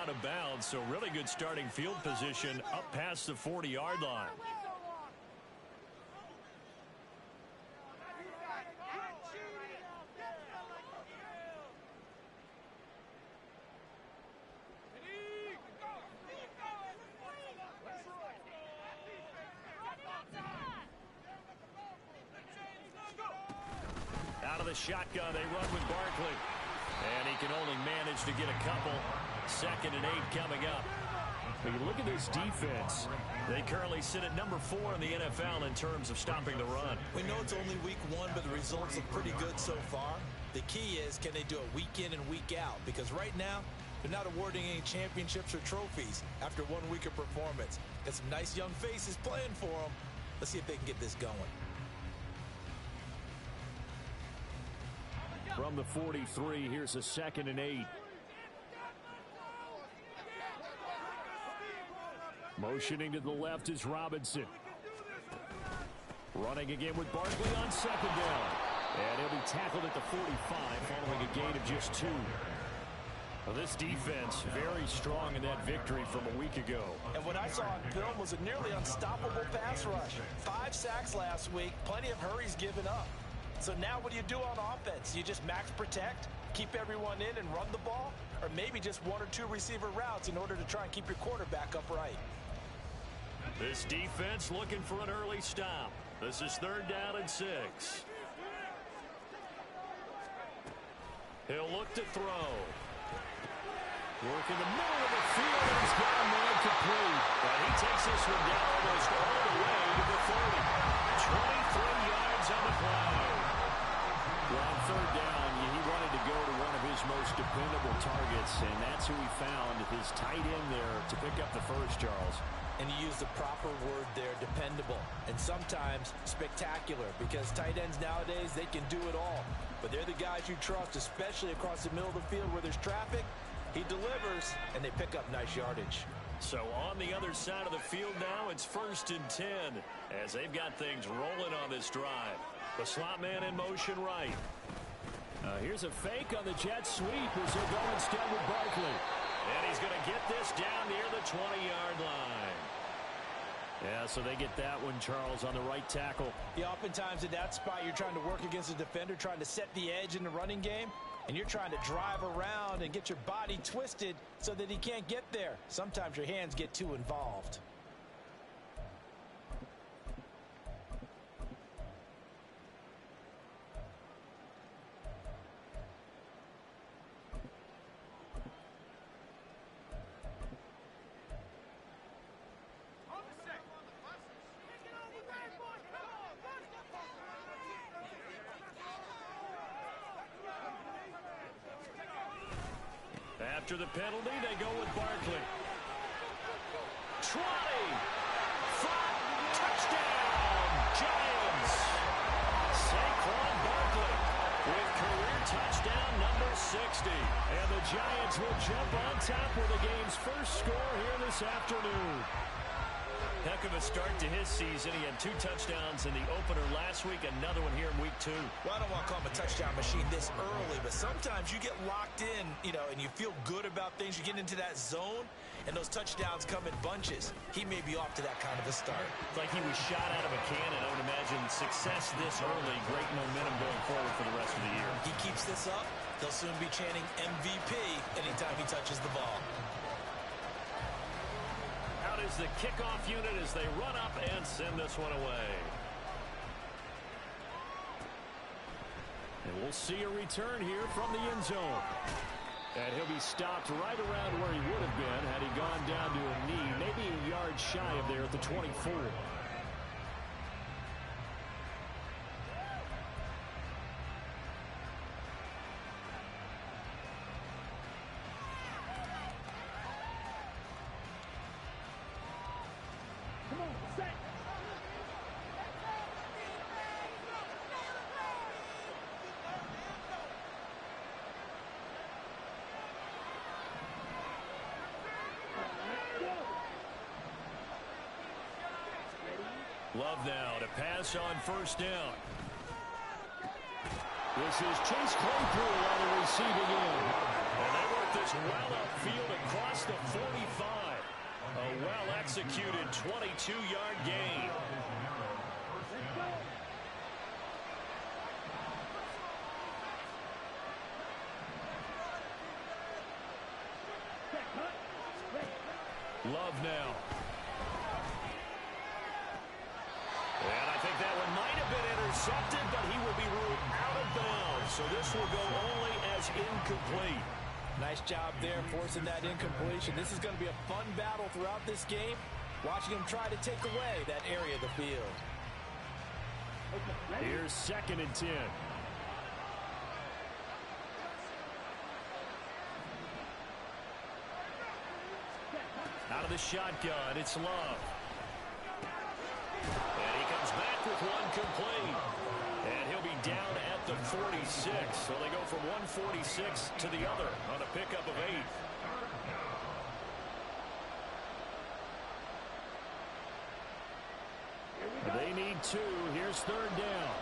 out of bounds, so really good starting field position up past the 40-yard line. Out of the shotgun, they run with Barkley. And he can only manage to get a couple. 2nd and 8 coming up. When you look at this defense, they currently sit at number 4 in the NFL in terms of stopping the run. We know it's only week 1, but the results look pretty good so far. The key is, can they do it week in and week out? Because right now, they're not awarding any championships or trophies after 1 week of performance. Got some nice young faces playing for them. Let's see if they can get this going. From the 43, here's a 2nd and 8. Motioning to the left is Robinson. Running again with Barkley on 2nd down. And he'll be tackled at the 45 following a gain of just 2. Well, this defense very strong in that victory from a week ago. And what I saw on film was a nearly unstoppable pass rush. 5 sacks last week, plenty of hurries given up. So now what do you do on offense? You just max protect, keep everyone in and run the ball? Or maybe just 1 or 2 receiver routes in order to try and keep your quarterback upright? This defense looking for an early stop. This is 3rd down and 6. He'll look to throw. Work in the middle of the field, and he's got a man complete. But he takes this one down almost all the way to the 30. 23 yards on the play. Well, on 3rd down, he wanted to go to one of his most dependable targets, and that's who he found, his tight end there, to pick up the first, Charles. And you use the proper word there, dependable. And sometimes spectacular, because tight ends nowadays, they can do it all. But they're the guys you trust, especially across the middle of the field where there's traffic. He delivers, and they pick up nice yardage. So on the other side of the field now, it's 1st and 10, as they've got things rolling on this drive. The slot man in motion right. Here's a fake on the jet sweep as they're going instead with Barkley. And he's going to get this down near the 20-yard line. Yeah, so they get that one, Charles, on the right tackle. Yeah, oftentimes at that spot, you're trying to work against a defender, trying to set the edge in the running game, and you're trying to drive around and get your body twisted so that he can't get there. Sometimes your hands get too involved. After the penalty, they go with Barkley. 20. Front. Touchdown. Giants. Saquon Barkley with career touchdown number 60. And the Giants will jump on top with the game's first score here this afternoon. Heck of a start to his season. He had 2 touchdowns in the opener last week, another one here in week 2. Well, I don't want to call him a touchdown machine this early, but sometimes you get locked in, and you feel good about things. You get into that zone, and those touchdowns come in bunches. He may be off to that kind of a start. It's like he was shot out of a cannon. I would imagine success this early, great momentum going forward for the rest of the year. He keeps this up, they'll soon be chanting MVP anytime he touches the ball. Out is the kickoff unit as they run up and send this one away. And we'll see a return here from the end zone. And he'll be stopped right around where he would have been had he gone down to a knee, maybe a yard shy of there at the 24. Love now to pass on 1st down. This is Chase Claypool on the receiving end. And they work convert this well upfield across the 45. A well-executed 22-yard gain. Love now. And I think that one might have been intercepted, but he will be ruled out of bounds. So this will go only as incomplete. Nice job there forcing that incompletion. This is going to be a fun battle throughout this game. Watching him try to take away that area of the field. Here's 2nd and 10. Out of the shotgun, it's Love. And he comes back with one complete. And he'll be down at the 46. So they go from 146 to the other on a pickup of 8. They need 2. Here's 3rd down.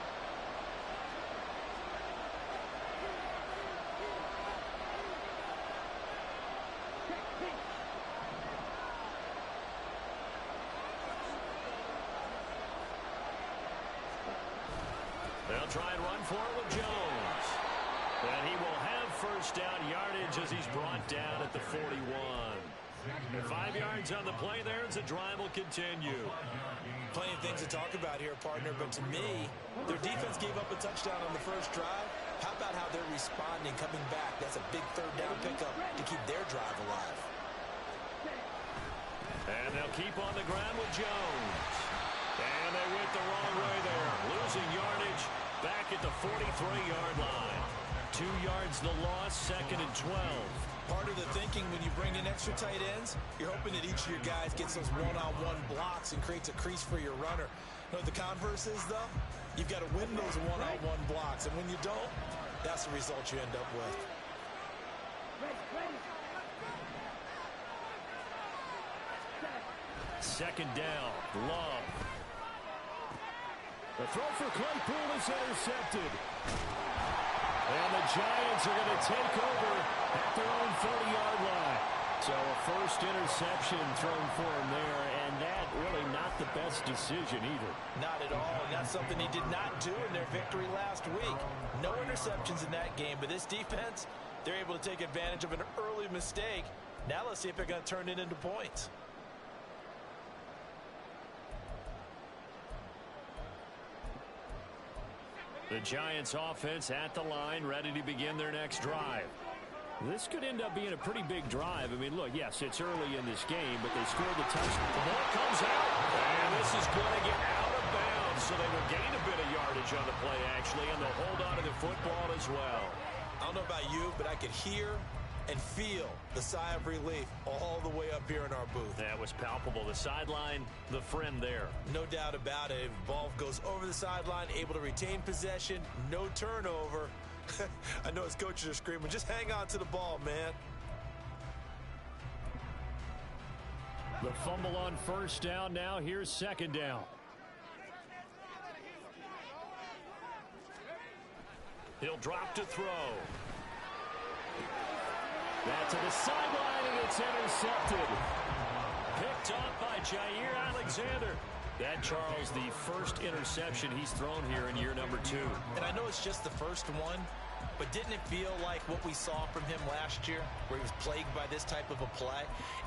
They'll try and run for it with Jones. And he will have first down yardage as he's brought down at the 41. And 5 yards on the play there as the drive will continue. Plenty of things to talk about here, partner, but to me, their defense gave up a touchdown on the first drive. How about how they're responding, coming back? That's a big 3rd down pickup to keep their drive alive. And they'll keep on the ground with Jones. And they went the wrong way there. Losing yardage back at the 43-yard line. 2 yards the loss, 2nd and 12. Part of the thinking when you bring in extra tight ends, you're hoping that each of your guys gets those one-on-one blocks and creates a crease for your runner. You know what the converse is, though? You've got to win those one-on-one blocks, and when you don't, that's the result you end up with. Second down, Love. The throw for Claypool is intercepted. And the Giants are going to take over at their own 30-yard line. So a first interception thrown for him there, and that really not the best decision either. Not at all, and that's something he did not do in their victory last week. No interceptions in that game, but this defense, they're able to take advantage of an early mistake. Now let's see if they're going to turn it into points. The Giants offense at the line, ready to begin their next drive. This could end up being a pretty big drive. I mean, look, yes, it's early in this game, but they scored the touchdown. The ball comes out, and this is going to get out of bounds, so they will gain a bit of yardage on the play, actually, and they'll hold on to the football as well. I don't know about you, but I could hear and feel the sigh of relief all the way up here in our booth. That was palpable. The sideline, the friend there. No doubt about it. If the ball goes over the sideline, able to retain possession, no turnover. I know his coaches are screaming, just hang on to the ball, man. The fumble on first down now. Here's 2nd down. He'll drop to throw. That to the sideline, and it's intercepted. Picked up by Jair Alexander. That, Charles, the first interception he's thrown here in year number 2. And I know it's just the first one, but didn't it feel like what we saw from him last year, where he was plagued by this type of a play?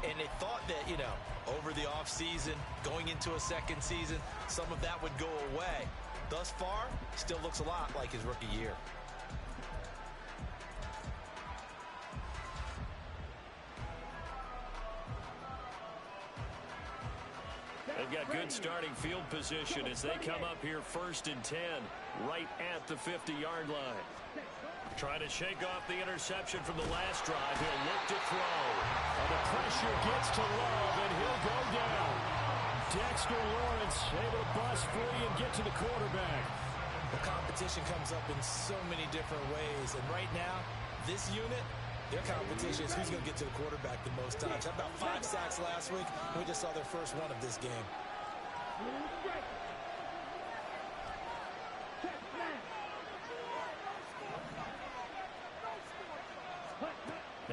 And they thought that, you know, over the offseason, going into a second season, some of that would go away. Thus far, still looks a lot like his rookie year. They've got good starting field position as they come up here 1st and 10, right at the 50-yard line. Trying to shake off the interception from the last drive. He'll look to throw. And the pressure gets to Love, and he'll go down. Dexter Lawrence able to bust free and get to the quarterback. The competition comes up in so many different ways, and right now, this unit, their competition is who's going to get to the quarterback the most times. How about 5 sacks last week? We just saw their first one of this game.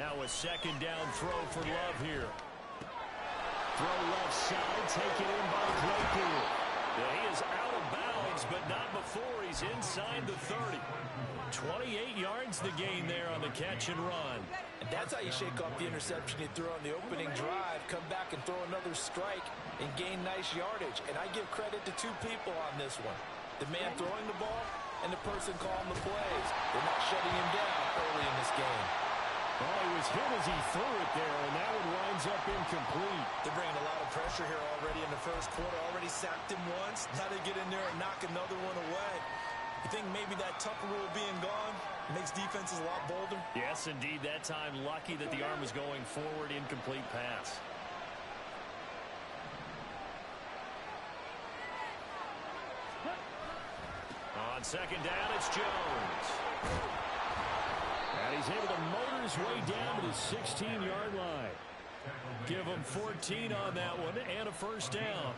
Now a second down throw for Love here. Throw left side, taken in by Claypool. Yeah, he is out of bounds, but not before he's inside the 30. 28 yards the gain there on the catch and run. And that's how you shake off the interception you threw on the opening drive. Come back and throw another strike and gain nice yardage. And I give credit to two people on this one. The man throwing the ball and the person calling the plays. They're not shutting him down early in this game. Well, he was hit as he threw it there, and that one winds up incomplete. They're bringing a lot of pressure here already in the first quarter. Already sacked him once. Now they get in there and knock another one away. You think maybe that Tucker rule being gone makes defenses a lot bolder? Yes, indeed. That time, lucky that the arm was going forward. Incomplete pass. On second down, it's Jones. And he's able to motor his way down to the 16-yard line. Give him 14 on that one and a first down.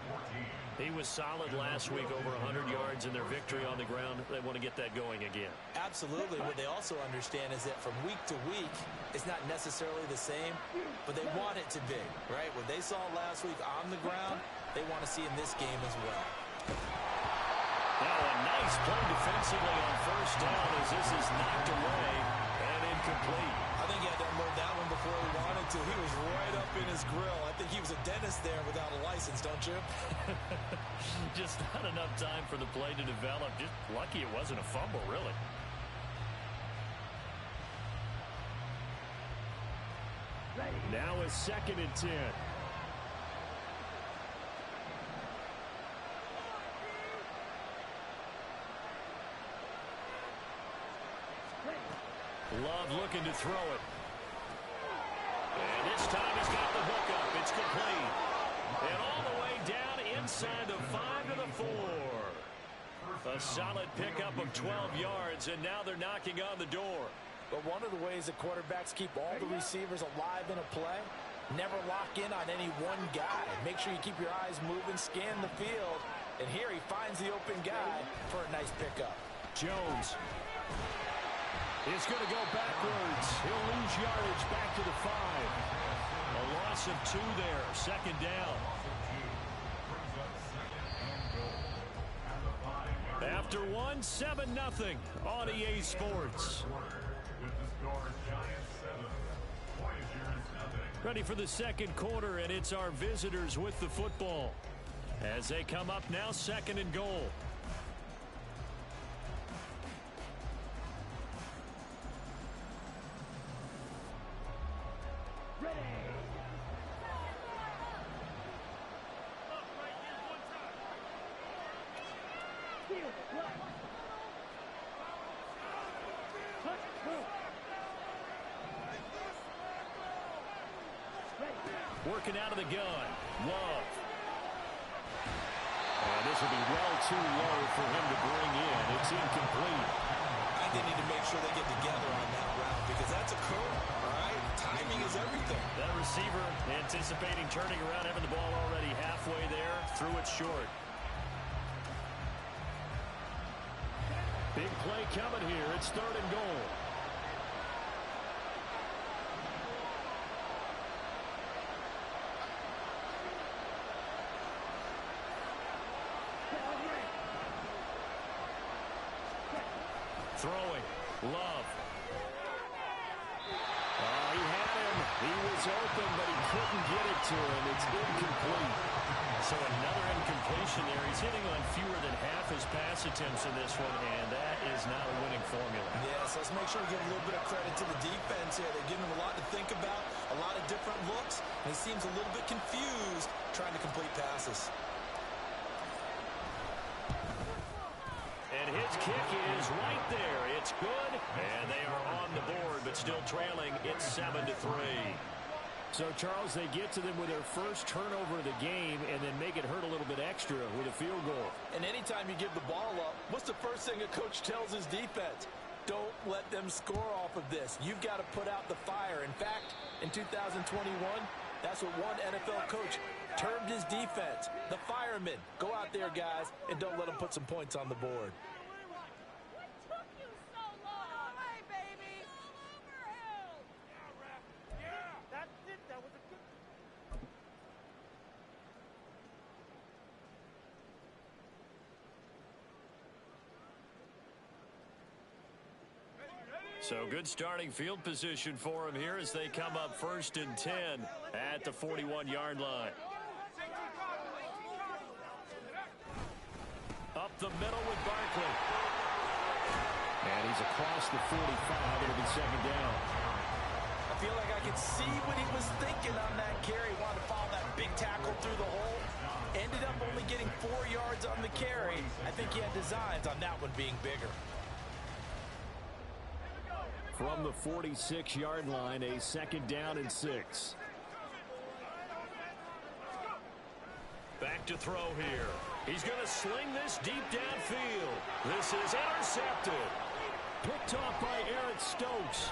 He was solid last week, over 100 yards in their victory on the ground. They want to get that going again. Absolutely. What they also understand is that from week to week, it's not necessarily the same, but they want it to be, right? What they saw last week on the ground, they want to see in this game as well. Now a nice play defensively on first down as this is knocked away and incomplete. I think he had to unload that one before he wanted to. He was right up in his grill. I think he was a dentist there without a license, don't you? Just not enough time for the play to develop. Just lucky it wasn't a fumble, really. Now a second and 10. Love looking to throw it. And this time he's got the hook up. It's complete. And all the way down inside the 5 to the 4. A solid pickup of 12 yards, and now they're knocking on the door. But one of the ways that quarterbacks keep all the receivers alive in a play, never lock in on any one guy. Make sure you keep your eyes moving, scan the field. And here he finds the open guy for a nice pickup. Jones. It's going to go backwards. He'll lose yardage back to the 5. A loss of 2 there. Second down. After one, 7-0 on EA Sports. Ready for the second quarter, and it's our visitors with the football. As they come up now, second and goal. Working out of the gun. Love. And this will be well too low for him to bring in. It's incomplete. I think they need to make sure they get together on that route because that's a curve, all right? Timing is everything. That receiver anticipating turning around, having the ball already halfway there, threw it short. Big play coming here. It's third and goal. Throwing. Love. Oh, he had him. He was open, but he couldn't get it to him. It's incomplete. So another incompletion there. He's hitting on fewer than half his pass attempts in this one, and that is not a winning formula. Yes, let's make sure we give a little bit of credit to the defense here. They're giving him a lot to think about, a lot of different looks, and he seems a little bit confused trying to complete passes. And his kick is right there. It's good, and they are on the board, but still trailing. It's 7-3. So, Charles, they get to them with their first turnover of the game and then make it hurt a little bit extra with a field goal. And anytime you give the ball up, what's the first thing a coach tells his defense? Don't let them score off of this. You've got to put out the fire. In fact, in 2021, that's what one NFL coach termed his defense, the firemen. Go out there, guys, and don't let them put some points on the board. So good starting field position for him here as they come up 1st and 10 at the 41-yard line. Up the middle with Barkley. And he's across the 45. It'll be 2nd down. I feel like I could see what he was thinking on that carry. Wanted to follow that big tackle through the hole. Ended up only getting 4 yards on the carry. I think he had designs on that one being bigger. From the 46-yard line, a 2nd down and 6. Back to throw here. He's going to sling this deep downfield. This is intercepted. Picked off by Eric Stokes.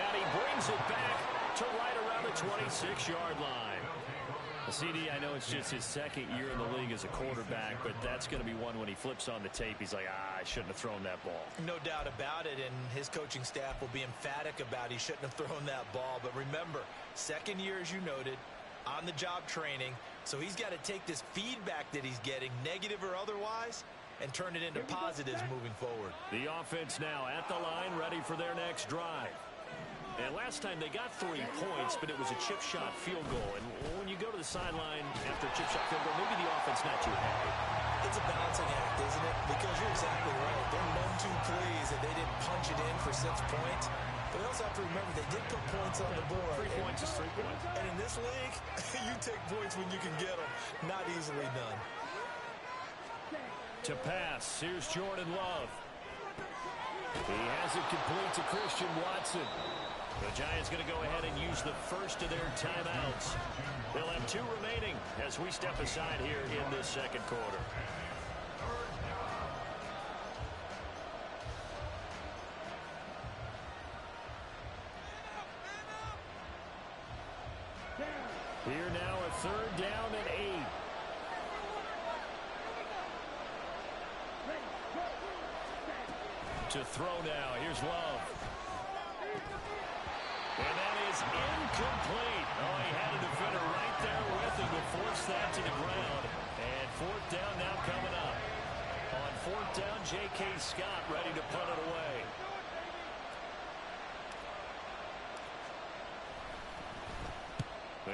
And he brings it back to right around the 26-yard line. CD, I know it's just his 2nd year in the league as a quarterback, but that's going to be one when he flips on the tape. He's like, I shouldn't have thrown that ball. No doubt about it, and his coaching staff will be emphatic about he shouldn't have thrown that ball. But remember, 2nd year, as you noted, on-the-job training, so he's got to take this feedback that he's getting, negative or otherwise, and turn it into positives moving forward. The offense now at the line, ready for their next drive. And last time they got 3 points, but it was a chip shot field goal. And when you go to the sideline after a chip shot field goal, maybe the offense not too happy. It's a balancing act, isn't it? Because you're exactly right. They're none too pleased that they didn't punch it in for 6 points. But we also have to remember they did put points on the board. 3 points is 3 points. And in this league, you take points when you can get them. Not easily done. To pass, here's Jordan Love. He has it complete to Christian Watson. The Giants going to go ahead and use the first of their timeouts. They'll have 2 remaining as we step aside here in this 2nd quarter. Here now a 3rd down and 8. To throw now. Here's Love. And that is incomplete. Oh, he had a defender right there with him to force that to the ground. And 4th down now coming up. On 4th down, J.K. Scott ready to punt it away.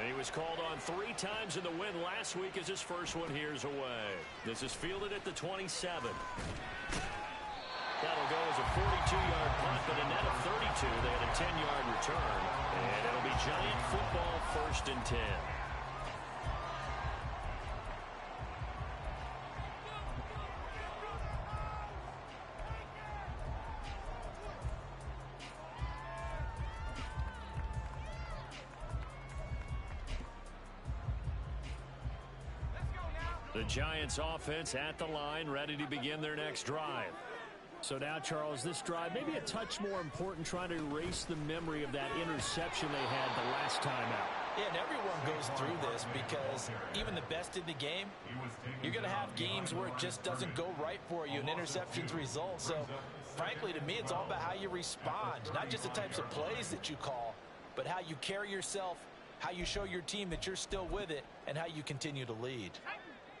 And he was called on 3 times in the win last week as his first one here's away. This is fielded at the 27. That'll go as a 42-yard punt, but a net of 32. They had a 10-yard return. And it'll be Giant football 1st and 10. The Giants offense at the line, ready to begin their next drive. So now, Charles, this drive maybe a touch more important, trying to erase the memory of that interception they had the last time out. Yeah, and everyone goes through this because even the best in the game, you're going to have games where it just doesn't go right for you and interceptions result. So, frankly, to me, it's all about how you respond, not just the types of plays that you call, but how you carry yourself, how you show your team that you're still with it, and how you continue to lead.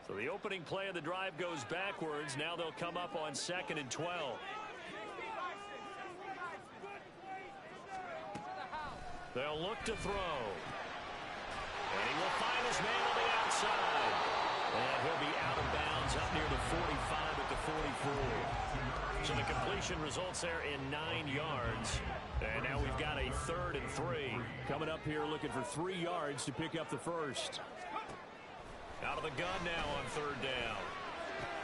So the opening play of the drive goes backwards. Now they'll come up on 2nd and 12. They'll look to throw. And he will find his man on the outside. And he'll be out of bounds up near the 45 at the 44. So the completion results there in 9 yards. And now we've got a 3rd and 3. Coming up here looking for 3 yards to pick up the first. Out of the gun now on 3rd down.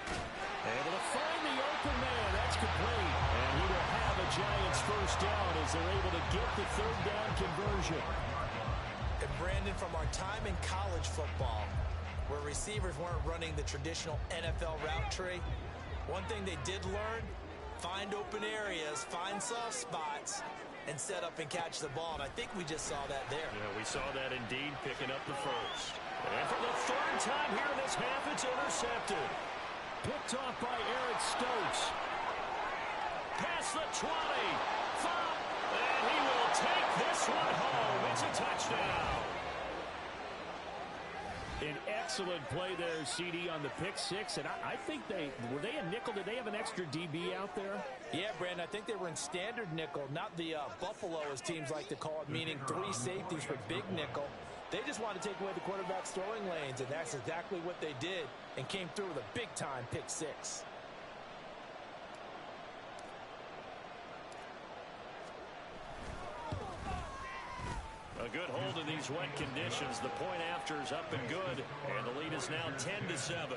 Able to find the open man. That's complete. And he will have a Giants first down as they're able to get the 3rd down conversion. And Brandon, from our time in college football, where receivers weren't running the traditional NFL route tree, one thing they did learn, find open areas, find soft spots, and set up and catch the ball. And I think we just saw that there. Yeah, we saw that indeed, picking up the first. And for the 3rd time here in this half, it's intercepted. Picked off by Eric Stokes. Past the 20. 5. And he will take this one home. It's a touchdown. An excellent play there, CD, on the pick six. And I think were they a nickel? Did they have an extra DB out there? Yeah, Brandon, I think they were in standard nickel, not the Buffalo, as teams like to call it, meaning 3 safeties for big nickel. They just wanted to take away the quarterback's throwing lanes, and that's exactly what they did and came through with a big-time pick six. A good hold in these wet conditions. The point after is up and good, and the lead is now 10-7.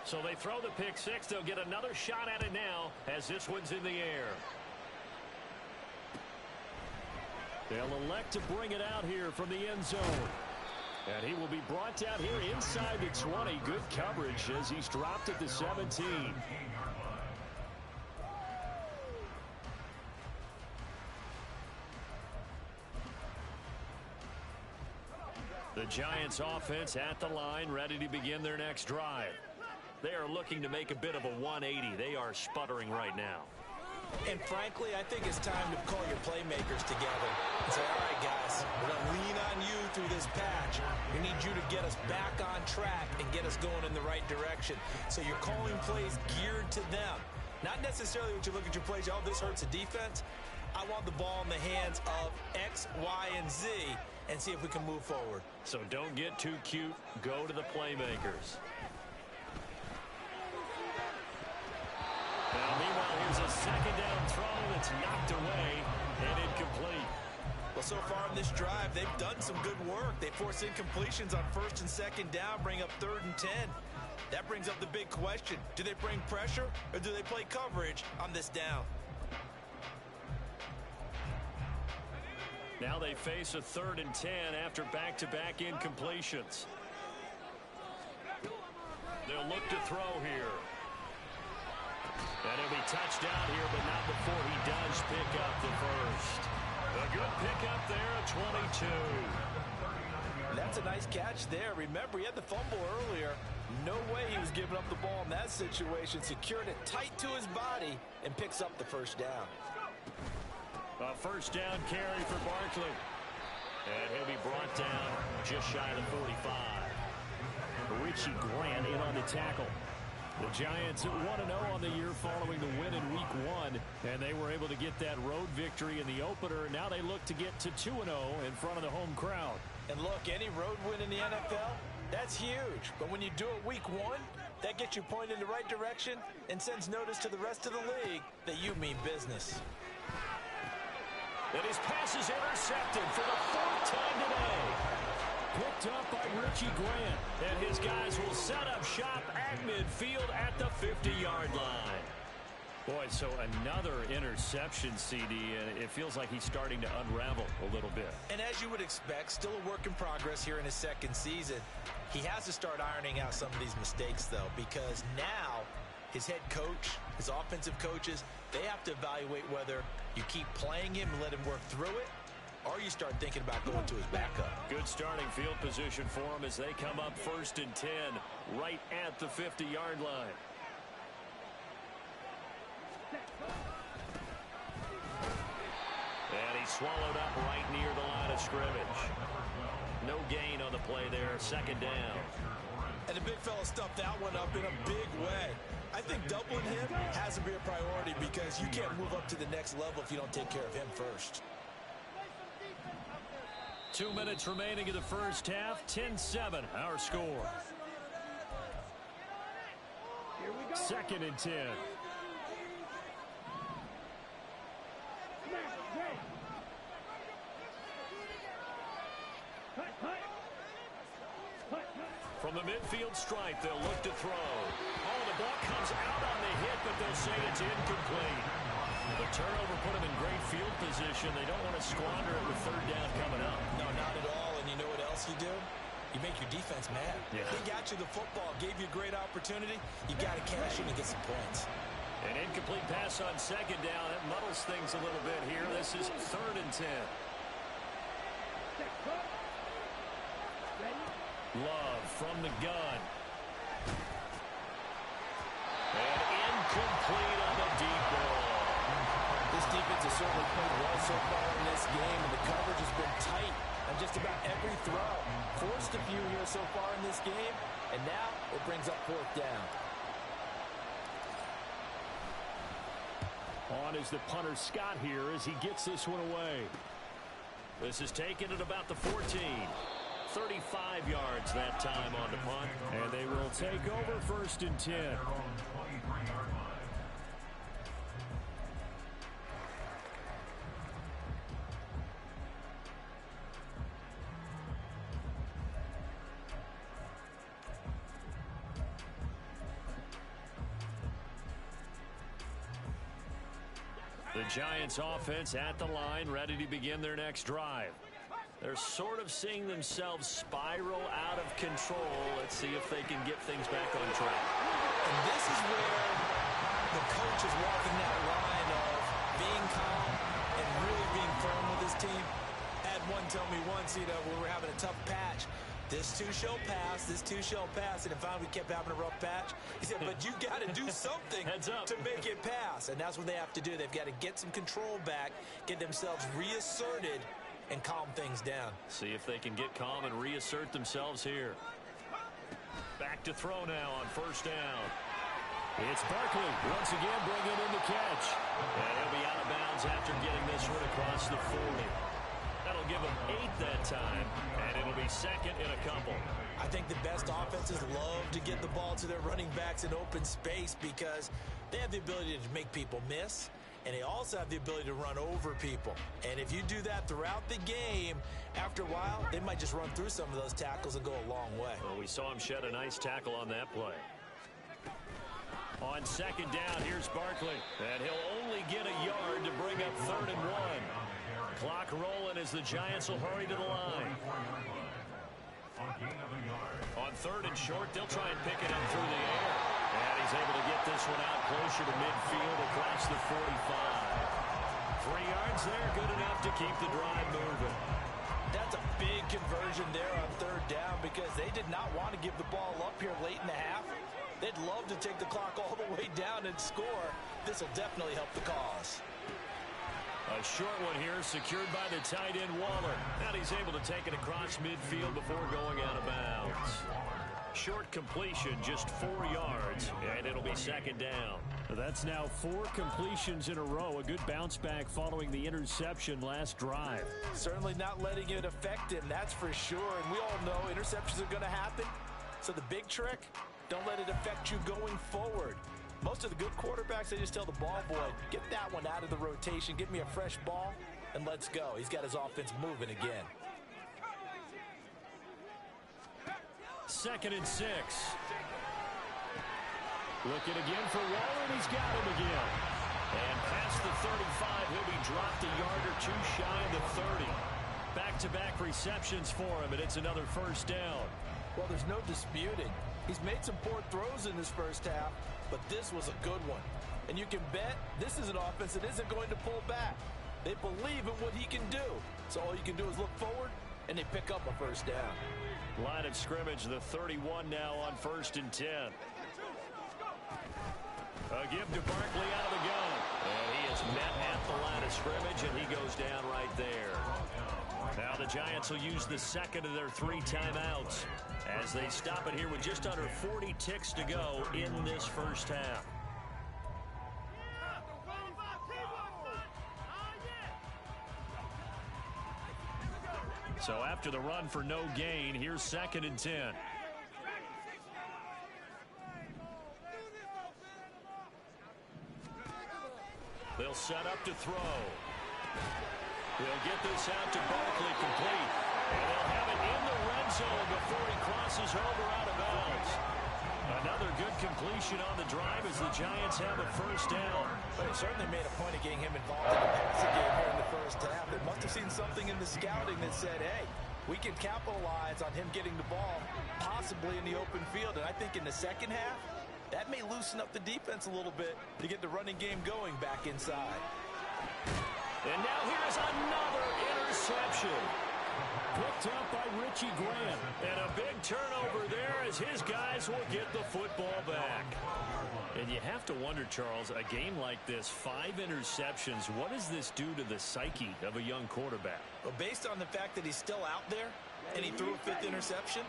So they throw the pick six. They'll get another shot at it now as this one's in the air. They'll elect to bring it out here from the end zone. And he will be brought down here inside the 20. Good coverage as he's dropped at the 17. The Giants offense at the line, ready to begin their next drive. They are looking to make a bit of a 180. They are sputtering right now. And frankly, I think it's time to call your playmakers together and say, all right, guys, we're going to lean on you through this patch. We need you to get us back on track and get us going in the right direction. So you're calling plays geared to them. Not necessarily what you look at your plays, oh, this hurts the defense. I want the ball in the hands of X, Y, and Z and see if we can move forward. So don't get too cute. Go to the playmakers. Now, meanwhile, here's a second down throw that's knocked away and incomplete. Well, so far in this drive, they've done some good work. They force incompletions on first and second down, bring up 3rd and 10. That brings up the big question. Do they bring pressure or do they play coverage on this down? Now they face a 3rd and 10 after back-to-back incompletions. They'll look to throw here. And he'll be touched down here, but not before he does pick up the first. A good pickup there at 22. That's a nice catch there. Remember, he had the fumble earlier. No way he was giving up the ball in that situation. Secured it tight to his body and picks up the first down. A first down carry for Barkley. And he'll be brought down just shy of the 45. Richie Grant in on the tackle. The Giants at 1-0 on the year following the win in Week 1, and they were able to get that road victory in the opener. Now they look to get to 2-0 in front of the home crowd. And look, any road win in the NFL, that's huge. But when you do it Week 1, that gets you pointed in the right direction and sends notice to the rest of the league that you mean business. And his pass is intercepted for the 4th time today. Picked up by Richie Grant. And his guys will set up shop at midfield at the 50-yard line. Boy, so another interception, CD, and it feels like he's starting to unravel a little bit. And as you would expect, still a work in progress here in his second season. He has to start ironing out some of these mistakes, though, because now his head coach, his offensive coaches, they have to evaluate whether you keep playing him and let him work through it, or you start thinking about going to his backup. Good starting field position for him as they come up 1st and 10 right at the 50-yard line. And he's swallowed up right near the line of scrimmage. No gain on the play there, 2nd down. And the big fella stuffed that one up in a big way. I think doubling him has to be a priority because you can't move up to the next level if you don't take care of him first. 2 minutes remaining in the first half. 10-7, our score. Here we go. 2nd and 10. From the midfield stripe, they'll look to throw. Oh, the ball comes out on the hit, but they'll say it's incomplete. The turnover put them in great field position. They don't want to squander it with 3rd down coming up. No, not at all. And you know what else you do? You make your defense mad. Yeah. They got you the football, gave you a great opportunity. You got to cash in and get some points. An incomplete pass on 2nd down. That muddles things a little bit here. This is 3rd and 10. Love from the gun. And incomplete on the deep ball. This defense has certainly played well so far in this game, and the coverage has been tight on just about every throw. Forced a few here so far in this game, and now it brings up fourth down. On is the punter Scott here as he gets this one away. This is taken at about the 14. 35 yards that time on the punt. And they will take over 1st and 10. The Giants offense at the line, ready to begin their next drive. They're sort of seeing themselves spiral out of control. Let's see if they can get things back on track. And this is where the coach is walking that line of being calm and really being firm with his team. I had one tell me once, when we were having a tough patch, this too shall pass, this too shall pass, and if we kept having a rough patch, he said, but you got to do something to make it pass, and that's what they have to do. They've got to get some control back, get themselves reasserted, and calm things down. See if they can get calm and reassert themselves here. Back to throw now on 1st down. It's Barkley once again bringing in the catch. And he'll be out of bounds after getting this one across the 40. That'll give him 8 that time, and it'll be 2nd in a couple. I think the best offenses love to get the ball to their running backs in open space because they have the ability to make people miss, and they also have the ability to run over people. And if you do that throughout the game, after a while, they might just run through some of those tackles and go a long way. Well, we saw him shed a nice tackle on that play. On 2nd down, here's Barkley. And he'll only get a yard to bring up 3rd and 1. Clock rolling as the Giants will hurry to the line. On 3rd and short, they'll try and pick it up through the air. And he's able to get this one out closer to midfield across the 45. 3 yards there, good enough to keep the drive moving. That's a big conversion there on 3rd down because they did not want to give the ball up here late in the half. They'd love to take the clock all the way down and score. This will definitely help the cause. A short one here secured by the tight end Waller. And he's able to take it across midfield before going out of bounds. Short completion, just 4 yards, and it'll be 2nd down. That's now 4 completions in a row. A good bounce back following the interception last drive. Certainly not letting it affect him, that's for sure. And we all know interceptions are going to happen. So the big trick, don't let it affect you going forward. Most of the good quarterbacks, they just tell the ball boy, get that one out of the rotation, give me a fresh ball, and let's go. He's got his offense moving again. 2nd and 6. Looking again for Waller, and he's got him again. And past the 35, he'll be dropped a yard or 2 shy of the 30. Back-to-back receptions for him, and it's another 1st down. Well, there's no disputing. He's made some poor throws in this first half, but this was a good one. And you can bet this is an offense that isn't going to pull back. They believe in what he can do. So all you can do is look forward, and they pick up a 1st down. Line of scrimmage, the 31 now on 1st and 10. A give to Barkley out of the gun. And he is met at the line of scrimmage, and he goes down right there. Now the Giants will use the 2nd of their 3 timeouts as they stop it here with just under 40 ticks to go in this first half. So after the run for no gain, here's 2nd and 10. They'll set up to throw. He'll get this out to Barkley complete. And they'll have it in the red zone before he crosses over out of bounds. Another good completion on the drive as the Giants have a 1st down. But it certainly made a point of getting him involved in the passing game here in the first half. They must have seen something in the scouting that said, hey, we can capitalize on him getting the ball possibly in the open field. And I think in the second half, that may loosen up the defense a little bit to get the running game going back inside. And now here's another interception. Picked up by Richie Grant. And a big turnover there as his guys will get the football back. And you have to wonder, Charles, a game like this, 5 interceptions, what does this do to the psyche of a young quarterback? Well, based on the fact that he's still out there and he threw a 5th interception,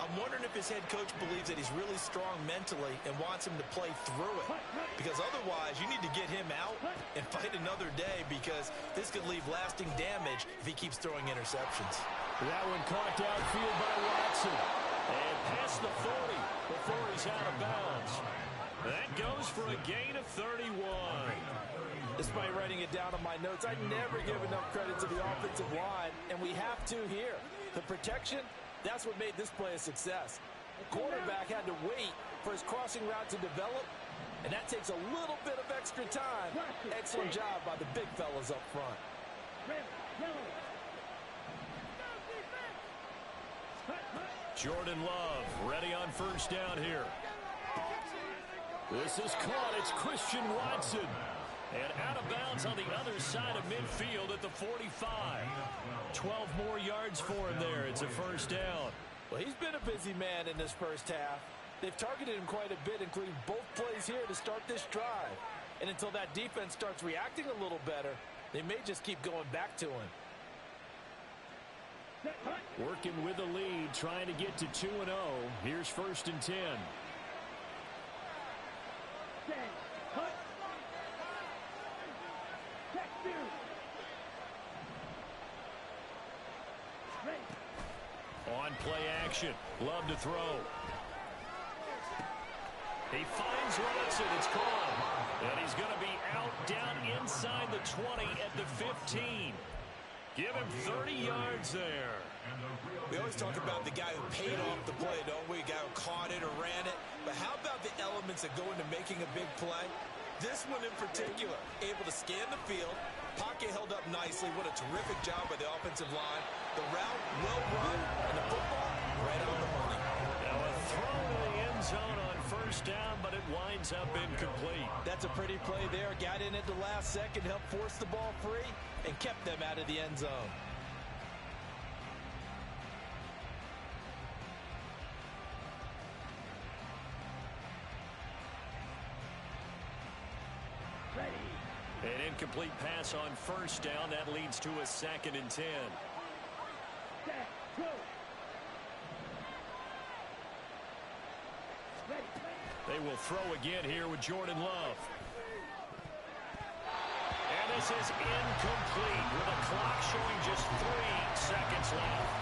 I'm wondering if his head coach believes that he's really strong mentally and wants him to play through it. Because otherwise, you need to get him out and fight another day, because this could leave lasting damage if he keeps throwing interceptions. That one caught downfield by Watson. And past the 40 before he's out of bounds. That goes for a gain of 31. Despite writing it down on my notes, I never give enough credit to the offensive line, and we have to here. The protection, that's what made this play a success. The quarterback had to wait for his crossing route to develop, and that takes a little bit of extra time. Excellent job by the big fellas up front. Jordan Love ready on first down here. This is caught. It's Christian Watson. And out of bounds on the other side of midfield at the 45. 12 more yards for him there. It's a first down. Well, he's been a busy man in this first half. They've targeted him quite a bit, including both plays here to start this drive. And until that defense starts reacting a little better, they may just keep going back to him. Working with a lead, trying to get to 2-0. Here's first and 10. On play action, Love to throw. He finds Watson, it's caught. And he's going to be out down inside the 20 at the 15. Give him 30 yards there. We always talk about the guy who paid off the play, don't we? A guy who caught it or ran it. But how about the elements that go into making a big play? This one in particular, able to scan the field. Pocket held up nicely. What a terrific job by the offensive line. The route, well run, and the football right on the money. Now a throw to the end zone on first down, but it winds up incomplete. That's a pretty play there. Got in at the last second, helped force the ball free, and kept them out of the end zone. An incomplete pass on first down. That leads to a 2nd and 10. They will throw again here with Jordan Love. And this is incomplete with a clock showing just 3 seconds left.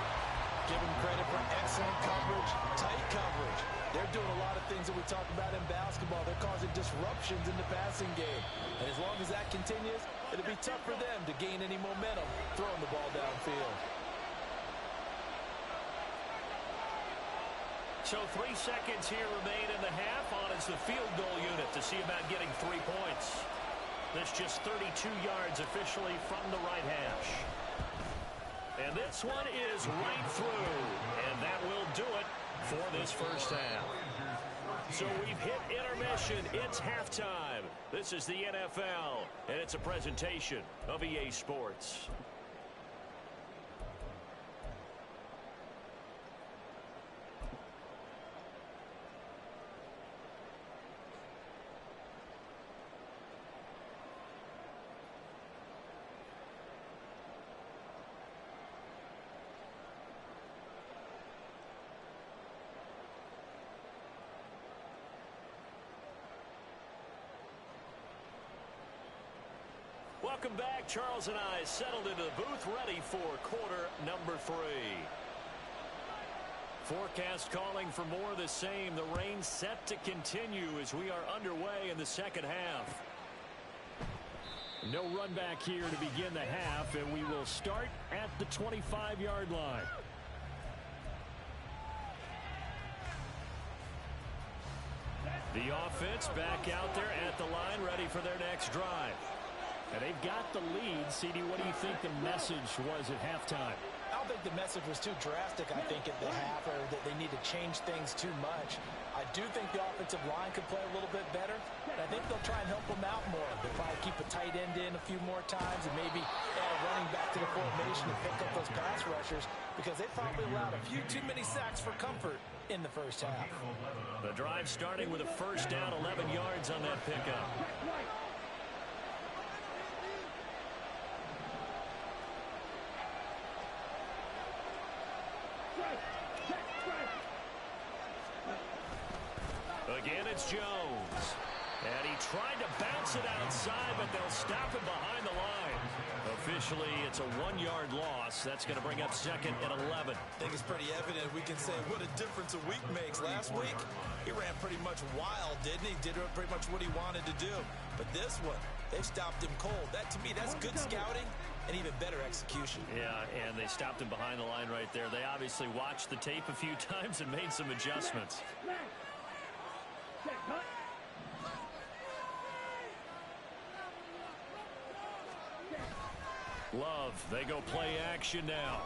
Give him credit for excellent coverage, tight coverage. They're doing a lot of things that we talk about in basketball. They're causing disruptions in the passing game. And as long as that continues, it'll be tough for them to gain any momentum throwing the ball downfield. So 3 seconds here remain in the half. On is the field goal unit to see about getting 3 points. That's just 32 yards officially from the right hash. And this one is right through. And that will do it for this first half. So we've hit intermission. It's halftime. This is the NFL, and it's a presentation of EA Sports. Welcome back. Charles and I settled into the booth, ready for quarter number 3. Forecast calling for more of the same. The rain set to continue as we are underway in the second half. No run back here to begin the half, and we will start at the 25-yard line. The offense back out there at the line, ready for their next drive. And they've got the lead. CD, what do you think the message was at halftime? I don't think the message was too drastic, I think, at the half, or that they need to change things too much. I do think the offensive line could play a little bit better, and I think they'll try and help them out more. They'll probably keep a tight end in a few more times and maybe add a running back to the formation and pick up those pass rushers, because they probably allowed a few too many sacks for comfort in the first half. The drive starting with a first down, 11 yards on that pickup. Again, it's Jones. And he tried to bounce it outside, but they'll stop him behind the line. Officially, it's a 1-yard loss. That's going to bring up second and 11. I think it's pretty evident we can say what a difference a week makes. Last week, he ran pretty much wild, didn't he? Did pretty much what he wanted to do. But this one, they stopped him cold. That, to me, that's good scouting and even better execution. Yeah, and they stopped him behind the line right there. They obviously watched the tape a few times and made some adjustments. Love, they go play action now.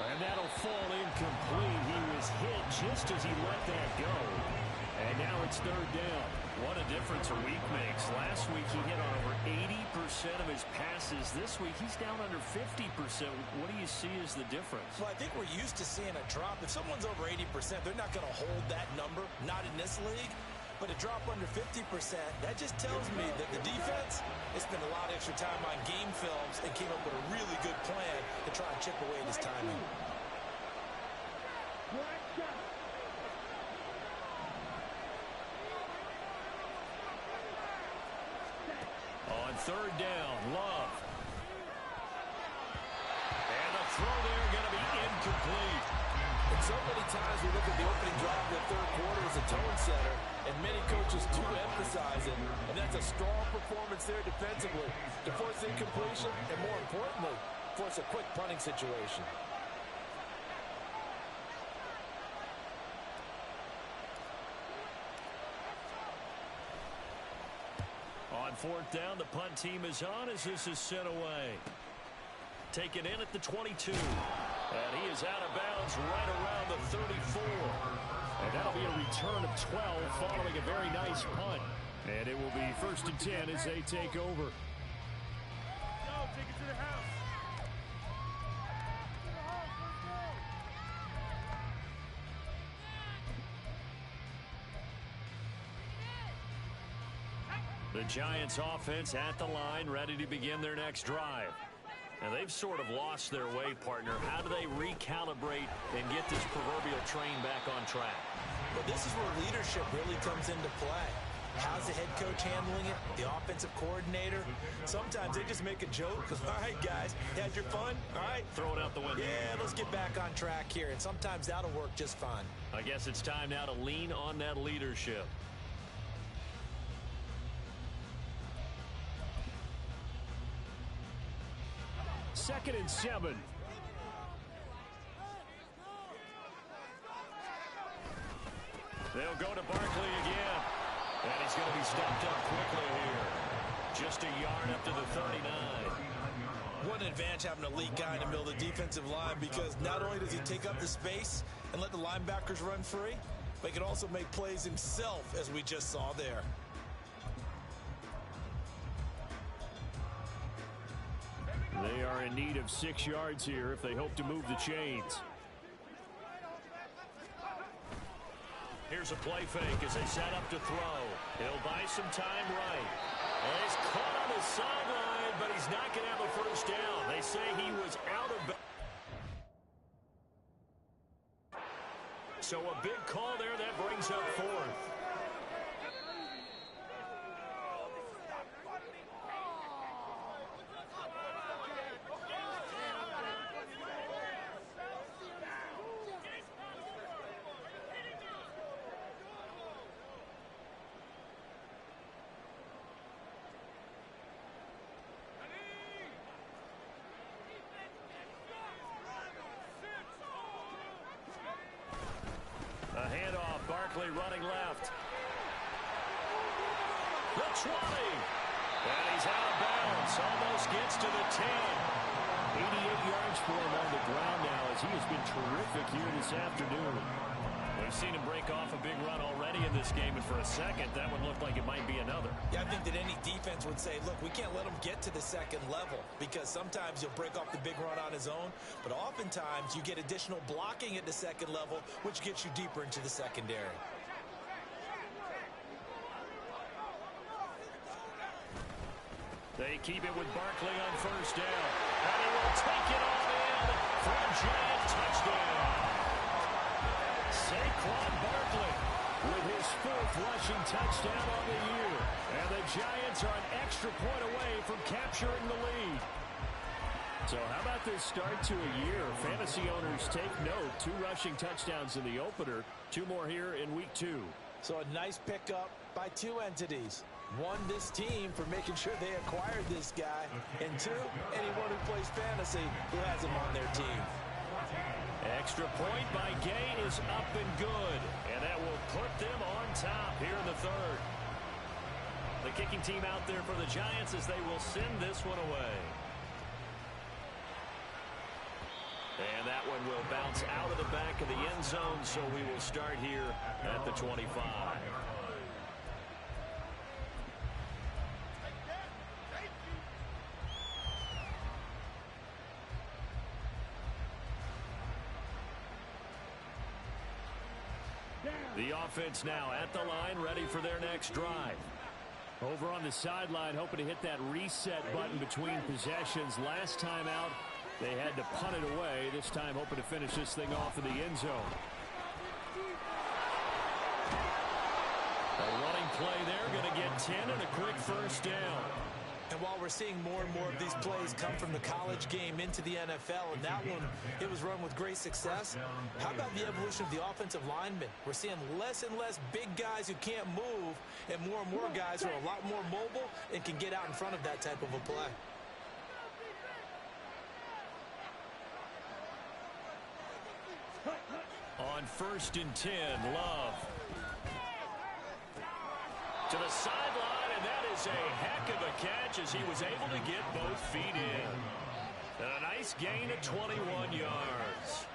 And that'll fall incomplete. He was hit just as he let that go. And now it's third down. What a difference a week makes. Last week he hit on over 80% of his passes. This week he's down under 50%. What do you see as the difference? Well, I think we're used to seeing a drop. If someone's over 80%, they're not going to hold that number. Not in this league. But a drop under 50%, that just tells me that the defense has spent a lot of extra time on game films and came up with a really good plan to try and chip away at his timing. On third down, Love. And the throw there going to be incomplete. And so many times we look at the opening drive of the third quarter as a tone setter, and many coaches do emphasize it, and that's a strong performance there defensively to force incompletion and, more importantly, force a quick punting situation. On fourth down, the punt team is on as this is sent away. Taken in at the 22. And he is out of bounds right around the 34. And that'll be a return of 12 following a very nice punt. And it will be 1st and 10 as they take over. Take it to the house. The Giants offense at the line, ready to begin their next drive. And they've sort of lost their way, partner. How do they recalibrate and get this proverbial train back on track? Well, this is where leadership really comes into play. How's the head coach handling it? The offensive coordinator? Sometimes they just make a joke. All right, guys, you had your fun? All right. Throw it out the window. Yeah, let's get back on track here. And sometimes that'll work just fine. I guess it's time now to lean on that leadership. Second and 7. They'll go to Barkley again. And he's going to be stopped up quickly here. Just a yard up to the 39. What an advantage having a elite guy in the middle of the defensive line, because not only does he take up the space and let the linebackers run free, but he can also make plays himself, as we just saw there. They are in need of 6 yards here if they hope to move the chains. Here's a play fake as they set up to throw. He'll buy some time right. And he's caught on the sideline, but he's not going to have a first down. They say he was out of bounds. So a big call there that brings up 4th. A handoff, Barkley running left. The 20. And he's out of bounds. Almost gets to the 10. 88 yards for him on the ground now as he has been terrific here this afternoon. We've seen him break off a big run already in this game, and for a second, that one looked like it might be another. Yeah, I think that any defense would say, look, we can't let him get to the second level because sometimes he'll break off the big run on his own, but oftentimes you get additional blocking at the second level, which gets you deeper into the secondary. They keep it with Barkley on first down, and he will take it all in for a giant touchdown. Saquon Barkley with his 4th rushing touchdown on the year. And the Giants are an extra point away from capturing the lead. So how about this start to a year? Fantasy owners take note. 2 rushing touchdowns in the opener. 2 more here in week 2. So a nice pickup by 2 entities. 1, this team for making sure they acquired this guy. And 2, anyone who plays fantasy who has him on their team. Extra point by Gay is up and good. And that will put them on top here in the 3rd. The kicking team out there for the Giants as they will send this one away. And that one will bounce out of the back of the end zone, so we will start here at the 25. The offense now at the line, ready for their next drive. Over on the sideline, hoping to hit that reset button between possessions. Last time out, they had to punt it away. This time, hoping to finish this thing off in the end zone. A running play there, going to get 10 and a quick first down. And while we're seeing more and more of these plays come from the college game into the NFL, and that one, it was run with great success, how about the evolution of the offensive linemen? We're seeing less and less big guys who can't move, and more guys who are a lot more mobile and can get out in front of that type of a play. On 1st and 10, Love. To the sideline, and that is a heck of a catch as he was able to get both feet in. And a nice gain of 21 yards.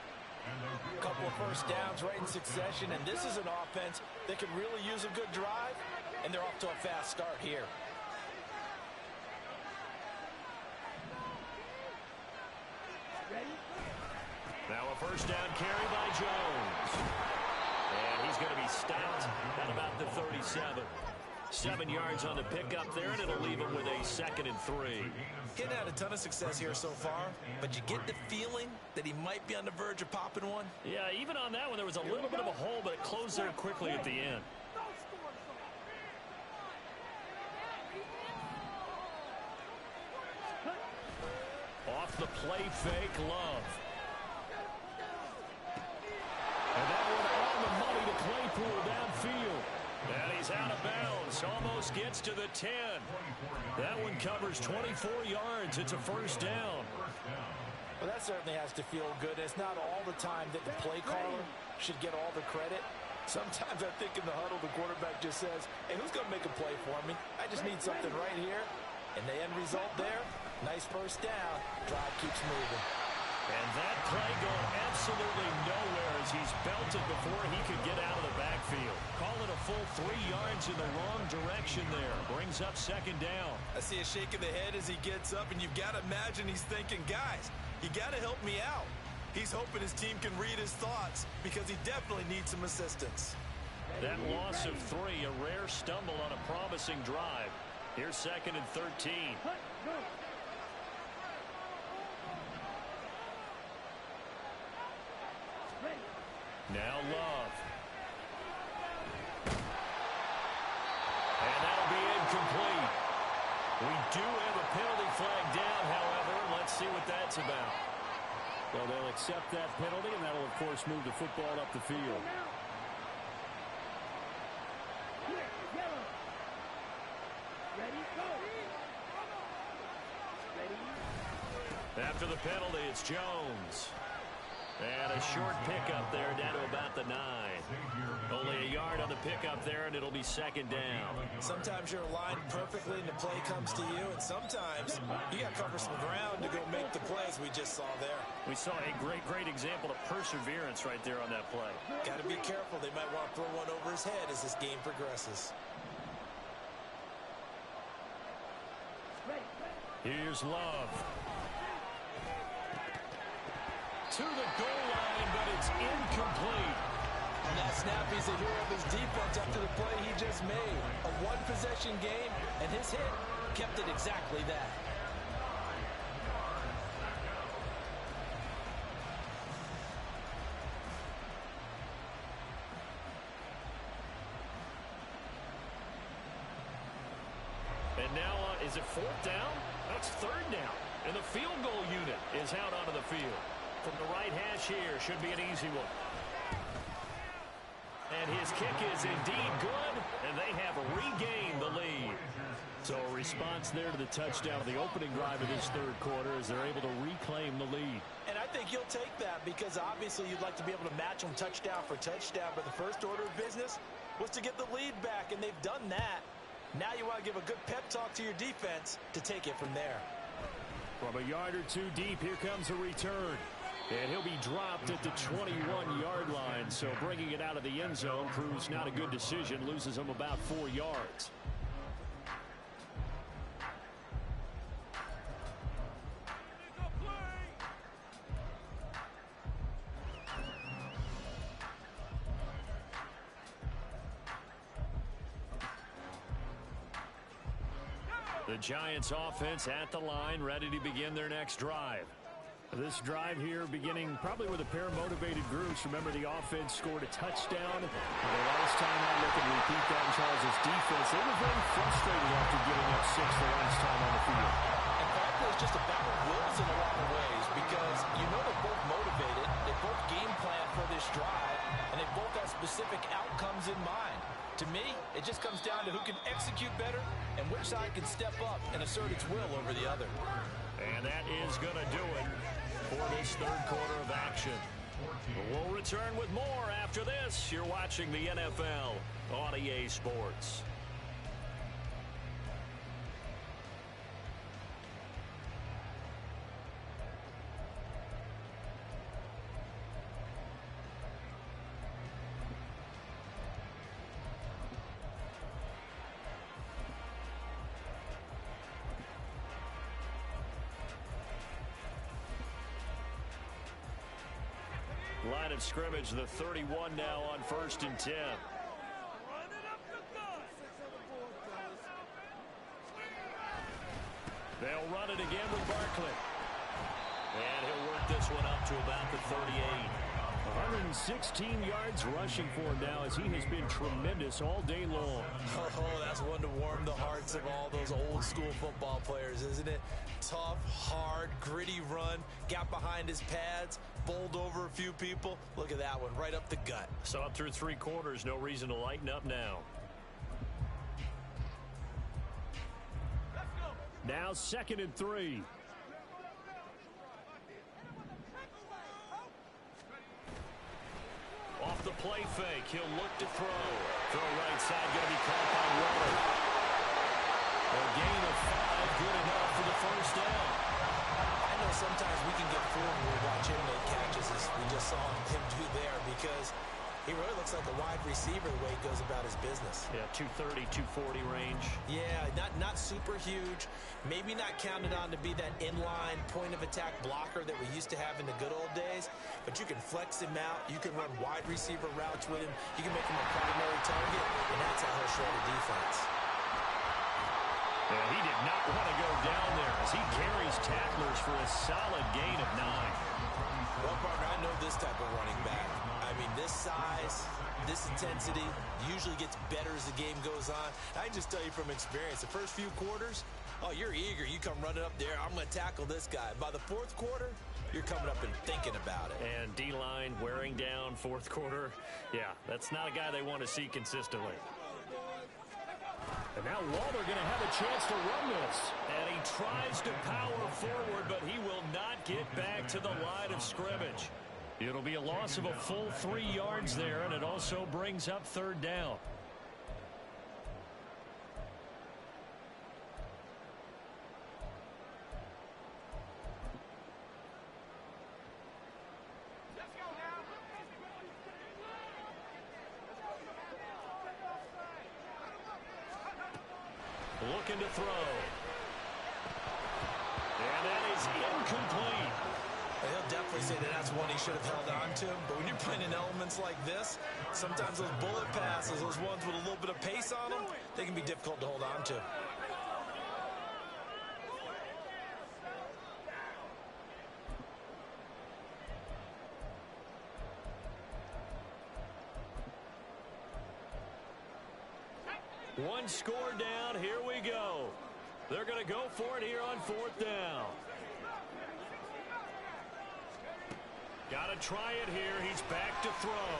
A couple of first downs right in succession, and this is an offense that could really use a good drive, and they're off to a fast start here. Now a first down carry by Jones. And he's going to be stopped at about the 37. 7 yards on the pickup there, and it'll leave him with a 2nd and 3. Getting had a ton of success here so far, but you get the feeling that he might be on the verge of popping one. Yeah, even on that one, there was a little bit of a hole, but it closed there quickly at the end. Off the play fake, Love. And that one on the money to Claypool downfield. And he's out of bounds. Almost gets to the 10. That one covers 24 yards. It's a first down. Well, that certainly has to feel good. It's not all the time that the play caller should get all the credit. Sometimes I think in the huddle, the quarterback just says, hey, who's going to make a play for me? I just need something right here. And the end result there, nice first down. Drive keeps moving. And that play going absolutely nowhere as he's belted before he could get out of the backfield. Call it a full 3 yards in the wrong direction there. Brings up 2nd down. I see a shake of the head as he gets up, and you've got to imagine he's thinking, guys, you got to help me out. He's hoping his team can read his thoughts because he definitely needs some assistance. That loss of 3, a rare stumble on a promising drive. Here's 2nd and 13. Now Love. And that'll be incomplete. We do have a penalty flag down, however. Let's see what that's about. Well, they'll accept that penalty, and that'll, of course, move the football up the field. After the penalty, it's Jones. And a short pickup there down to about the 9. Only a yard on the pickup there, and it'll be second down. Sometimes you're aligned perfectly and the play comes to you, and sometimes you got to cover some ground to go make the plays we just saw there. We saw a great example of perseverance right there on that play. Got to be careful. They might want to throw one over his head as this game progresses. Here's Love. To the goal line, but it's incomplete. On that snap, he's a hero of his defense after the play he just made. A one-possession game, and his hit kept it exactly that. And now, is it fourth down? That's third down. And the field goal unit is out onto the field. From the right hash here, should be an easy one. And his kick is indeed good, and they have regained the lead. So a response there to the touchdown, the opening drive of this third quarter, as they're able to reclaim the lead. And I think you'll take that because obviously you'd like to be able to match them touchdown for touchdown, but the first order of business was to get the lead back, and they've done that. Now you want to give a good pep talk to your defense to take it from there. From a yard or two deep, here comes a return. And he'll be dropped at the 21-yard line, so bringing it out of the end zone proves not a good decision, loses him about 4 yards. The Giants offense at the line, ready to begin their next drive. This drive here beginning probably with a pair of motivated groups. Remember, the offense scored a touchdown. The last time I look and repeat that in Charles' defense, they were very frustrated after giving up 6 the last time on the field. And frankly, it's just a battle of wills in a lot of ways because you know they're both motivated. They both game plan for this drive, and they both have specific outcomes in mind. To me, it just comes down to who can execute better and which side can step up and assert its will over the other. And that is going to do it for this third quarter of action. We'll return with more after this. You're watching the NFL on EA Sports. Line of scrimmage, the 31 now on 1st and 10. They'll run it again with Barkley. And he'll work this one up to about the 38. 116 yards rushing for him now as he has been tremendous all day long. Oh, that's one to warm the hearts of all those old school football players, isn't it? Tough, hard, gritty run, got behind his pads, bowled over a few people. Look at that one, right up the gut. So up through 3 quarters, no reason to lighten up now. Now 2nd and 3. Off the play fake, he'll look to throw. Throw right side, going to be caught by Waller. A gain of 5, good enough for the first down. I know sometimes we can get fooled when we watch him make catches, as we just saw him do there, because he really looks like a wide receiver the way he goes about his business. Yeah, 230, 240 range. Yeah, not super huge. Maybe not counted on to be that inline point-of-attack blocker that we used to have in the good old days, but you can flex him out. You can run wide receiver routes with him. You can make him a primary target, and that's how he'll shred a defense. And he did not want to go down there as he carries tacklers for a solid gain of 9. Well, partner, I know this type of running back. I mean, this size, this intensity usually gets better as the game goes on. I can just tell you from experience, the first few quarters, oh, you're eager. You come running up there, I'm going to tackle this guy. By the 4th quarter, you're coming up and thinking about it. And D-line wearing down 4th quarter. Yeah, that's not a guy they want to see consistently. And now Waller going to have a chance to run this. And he tries to power forward, but he will not get back to the line of scrimmage. It'll be a loss of a full 3 yards there, and it also brings up 3rd down. Looking to throw. And that is incomplete. He'll definitely say that that's one he should have held on to. But when you're playing in elements like this, sometimes those bullet passes, those ones with a little bit of pace on them, they can be difficult to hold on to. One score down. Here we go. They're going to go for it here on 4th down. Got to try it here. He's back to throw.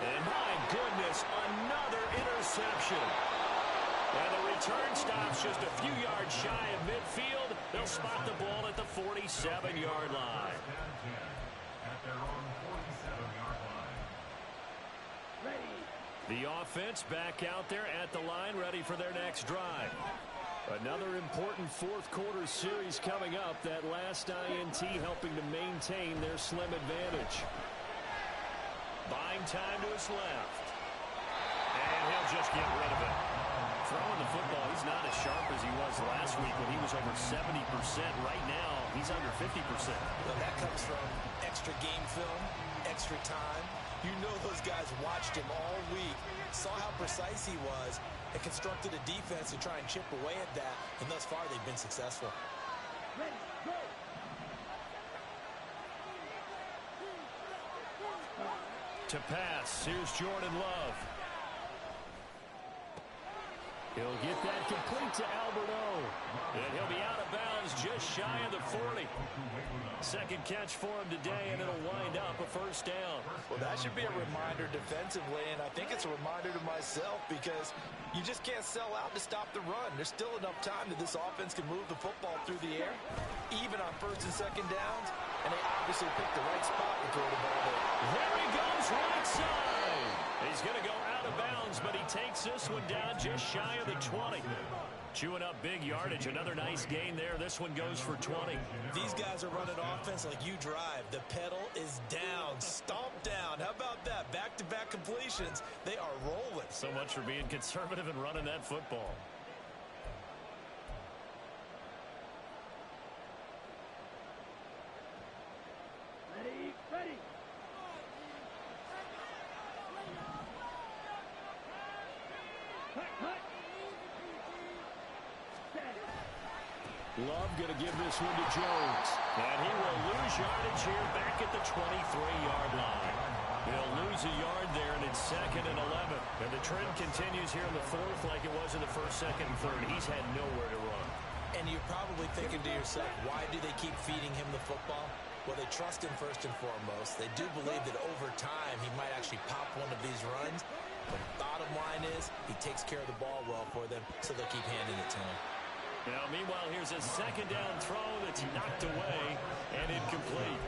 And my goodness, another interception. And the return stops just a few yards shy of midfield. They'll spot the ball at the 47-yard line. The offense back out there at the line, ready for their next drive. Another important 4th quarter series coming up. That last INT helping to maintain their slim advantage. Buying time to his left. And he'll just get rid of it. Throwing the football, he's not as sharp as he was last week when he was over 70%. Right now, he's under 50%. Well, that comes from extra game film, extra time. You know those guys watched him all week, saw how precise he was, and constructed a defense to try and chip away at that. And thus far, they've been successful. Ready, go. To pass, here's Jordan Love. He'll get that complete to Alberto. And he'll be out of bounds just shy of the 40. Second catch for him today, and it'll wind up a 1st down. Well, that should be a reminder defensively, and I think it's a reminder to myself because you just can't sell out to stop the run. There's still enough time that this offense can move the football through the air, even on 1st and 2nd downs, and they obviously picked the right spot to throw the ball there. There he goes, right side. He's going to go out of bounds, but he takes this one down just shy of the 20. Chewing up big yardage. Another nice gain there. This one goes for 20. These guys are running offense like you drive. The pedal is down, stomped down. How about that? Back-to-back completions. They are rolling. So much for being conservative and running that football. Ready, ready. Cut. Love going to give this one to Jones. And he will lose yardage here back at the 23-yard line. They'll lose a yard there, and it's 2nd and 11. And the trend continues here in the 4th like it was in the 1st, 2nd, and 3rd. He's had nowhere to run. And you're probably thinking to yourself, why do they keep feeding him the football? Well, they trust him first and foremost. They do believe that over time he might actually pop one of these runs. But bottom line is he takes care of the ball well for them, so they'll keep handing it to him. Now, meanwhile, here's a 2nd down throw that's knocked away and incomplete.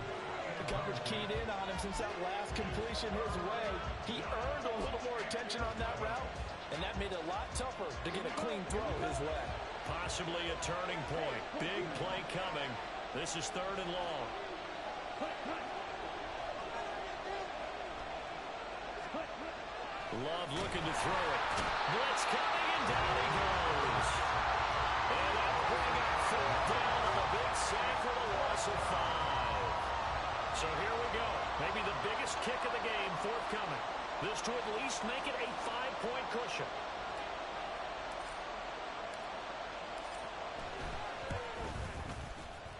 The coverage keyed in on him since that last completion his way. He earned a little more attention on that route, and that made it a lot tougher to get a clean throw his way. Possibly a turning point. Big play coming. This is 3rd and long. Love looking to throw it. Blitz coming, and down he goes. And that'll bring up 4th down on a big sack with a loss of 5. So here we go. Maybe the biggest kick of the game forthcoming. This to at least make it a 5-point cushion.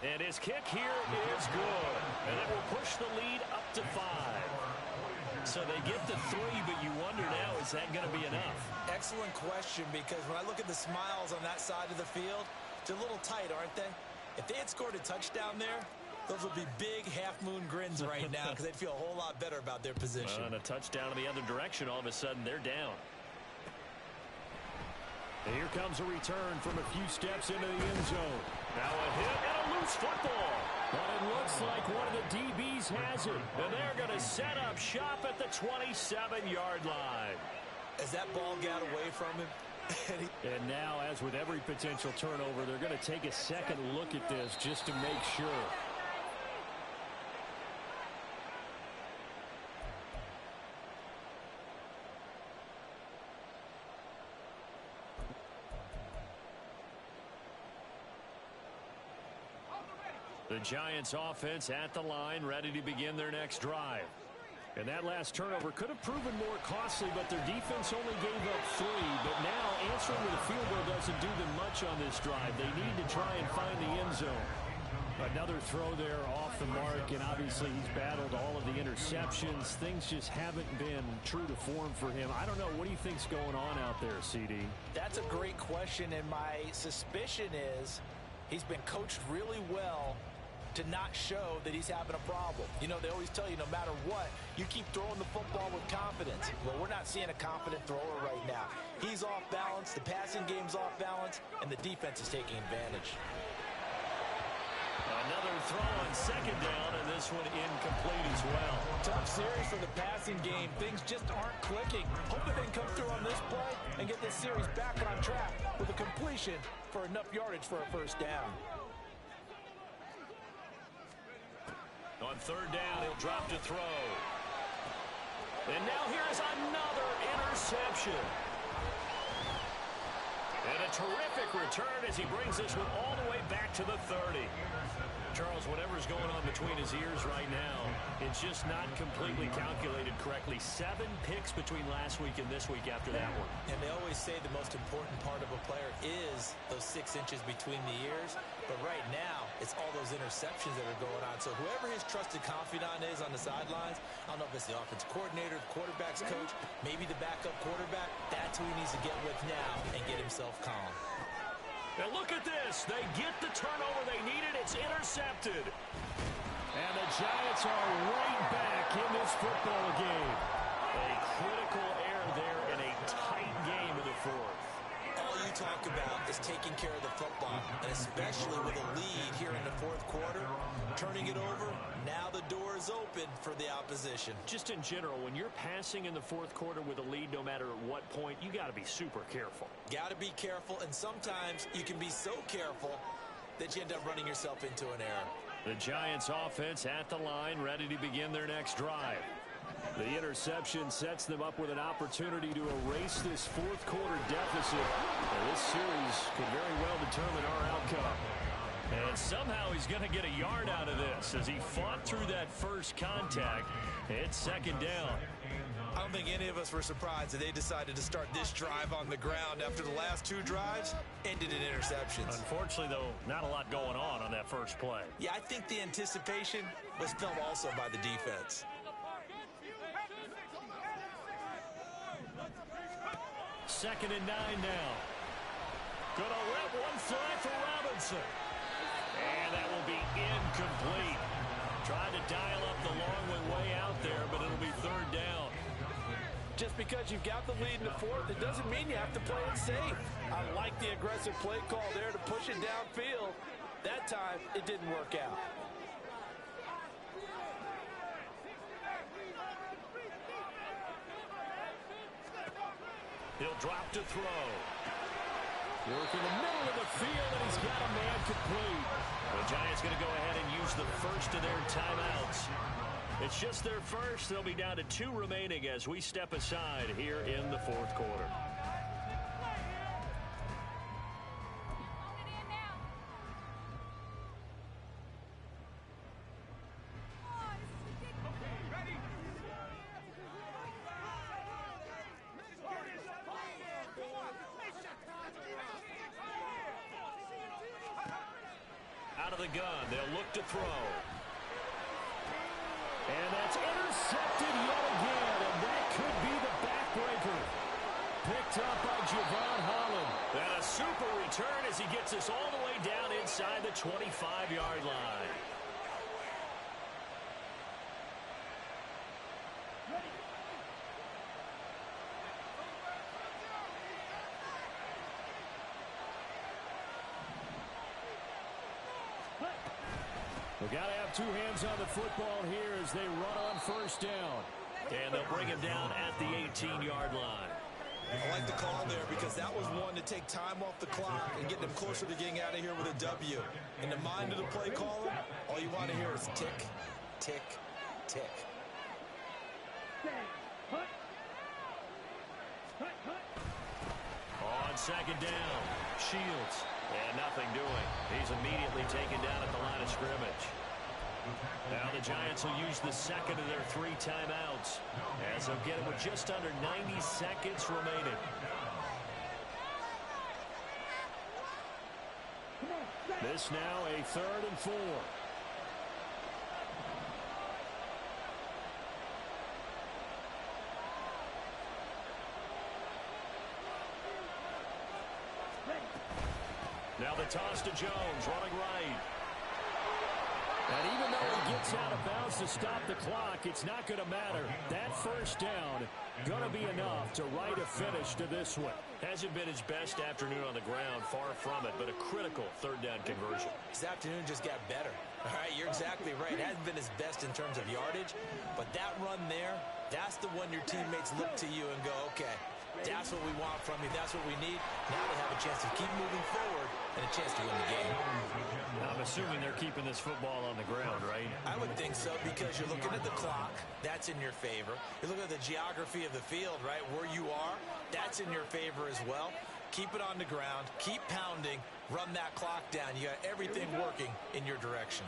And his kick here is good. And it will push the lead up to 5. So they get the 3, but you wonder now, is that going to be enough? Excellent question, because when I look at the smiles on that side of the field, they're a little tight, aren't they? If they had scored a touchdown there, those would be big half-moon grins right now because they'd feel a whole lot better about their position. And a touchdown in the other direction, all of a sudden they're down. And here comes a return from a few steps into the end zone. Now a hit and a loose football. But it looks like one of the DBs has it. And they're going to set up shop at the 27-yard line. As that ball got away from him. And now, as with every potential turnover, they're going to take a second look at this just to make sure. The Giants offense at the line, ready to begin their next drive. And that last turnover could have proven more costly, but their defense only gave up 3. But now answering with a field goal doesn't do them much on this drive. They need to try and find the end zone. Another throw there off the mark, and obviously he's battled all of the interceptions. Things just haven't been true to form for him. I don't know. What do you think's going on out there, CD? That's a great question, and my suspicion is he's been coached really well to not show that he's having a problem. You know, they always tell you no matter what, you keep throwing the football with confidence. Well, we're not seeing a confident thrower right now. He's off balance, the passing game's off balance, and the defense is taking advantage. Another throw on second down, and this one incomplete as well. Tough series for the passing game. Things just aren't clicking. Hoping they can come through on this play and get this series back on track with a completion for enough yardage for a first down. On third down, he'll drop to throw. And now here's another interception. And a terrific return as he brings this one all the way back to the 30. Charles, whatever's going on between his ears right now, it's just not completely calculated correctly. 7 picks between last week and this week after that one. And they always say the most important part of a player is those 6 inches between the ears. But right now, it's all those interceptions that are going on. So whoever his trusted confidant is on the sidelines, I don't know if it's the offensive coordinator, the quarterback's coach, maybe the backup quarterback, that's who he needs to get with now and get himself calm. Now look at this. They get the turnover they needed. It's intercepted. And the Giants are right back in this football game. A critical error there in a tight game in the fourth. All you talk about is taking care of the football, and especially with a lead here in the fourth quarter, turning it over, now the door is open for the opposition. Just in general, when you're passing in the fourth quarter with a lead, no matter at what point, you got to be super careful. Got to be careful, and sometimes you can be so careful that you end up running yourself into an error. The Giants offense at the line, ready to begin their next drive. The interception sets them up with an opportunity to erase this fourth quarter deficit. And this series could very well determine our outcome. And somehow he's going to get a yard out of this as he fought through that first contact. It's second down. I don't think any of us were surprised that they decided to start this drive on the ground after the last 2 drives ended in interceptions. Unfortunately, though, not a lot going on that first play. Yeah, I think the anticipation was felt also by the defense. Second and 9 now. Gonna rip one fly for Robinson. And that will be incomplete. Tried to dial up the long way out there, but it'll be third down. Just because you've got the lead in the fourth, it doesn't mean you have to play it safe. I like the aggressive play call there to push it downfield. That time, it didn't work out. He'll drop to throw. Work in the middle of the field, and he's got a man complete. The Giants going to go ahead and use the first of their timeouts. It's just their first. They'll be down to 2 remaining as we step aside here in the fourth quarter. Out of the gun, they'll look to throw. And that's intercepted yet again, and that could be the backbreaker. Picked up by Javon Holland. And a super return as he gets us all the way down inside the 25-yard line. We've got to have two hands on the football here as they run on first down. And they'll bring him down at the 18-yard line. I like the call there because that was one to take time off the clock and get them closer to getting out of here with a W. In the mind of the play caller, all you want to hear is tick, tick, tick. On second down, Shields. And nothing doing. He's immediately taken down at the line of scrimmage. Now the Giants will use the second of their 3 timeouts as they'll get it with just under 90 seconds remaining. This now a 3rd and 4. Now the toss to Jones, running right. And even though he gets out of bounds to stop the clock, it's not going to matter. That first down going to be enough to write a finish to this one. Hasn't been his best afternoon on the ground, far from it, but a critical 3rd down conversion. His afternoon just got better. All right, you're exactly right. It hasn't been his best in terms of yardage, but that run there, that's the one your teammates look to you and go, okay, that's what we want from you. That's what we need. Now they have a chance to keep moving forward and a chance to win the game. I'm assuming they're keeping this football on the ground, right? I would think so because you're looking at the clock. That's in your favor. You're looking at the geography of the field, right? Where you are, that's in your favor as well. Keep it on the ground. Keep pounding. Run that clock down. You got everything working in your direction.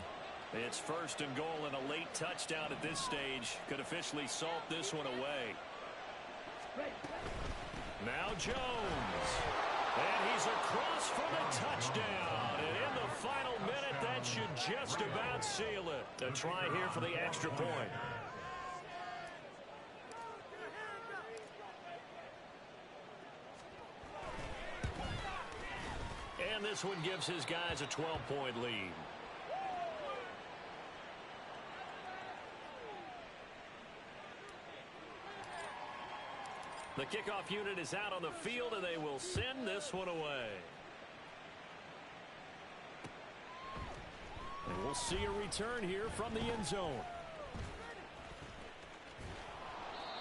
It's 1st and goal and a late touchdown at this stage could officially salt this one away. Now Jones. And he's across for the touchdown. And in the final minute, that should just about seal it. A try here for the extra point. And this one gives his guys a 12-point lead. The kickoff unit is out on the field, and they will send this one away. And we'll see a return here from the end zone.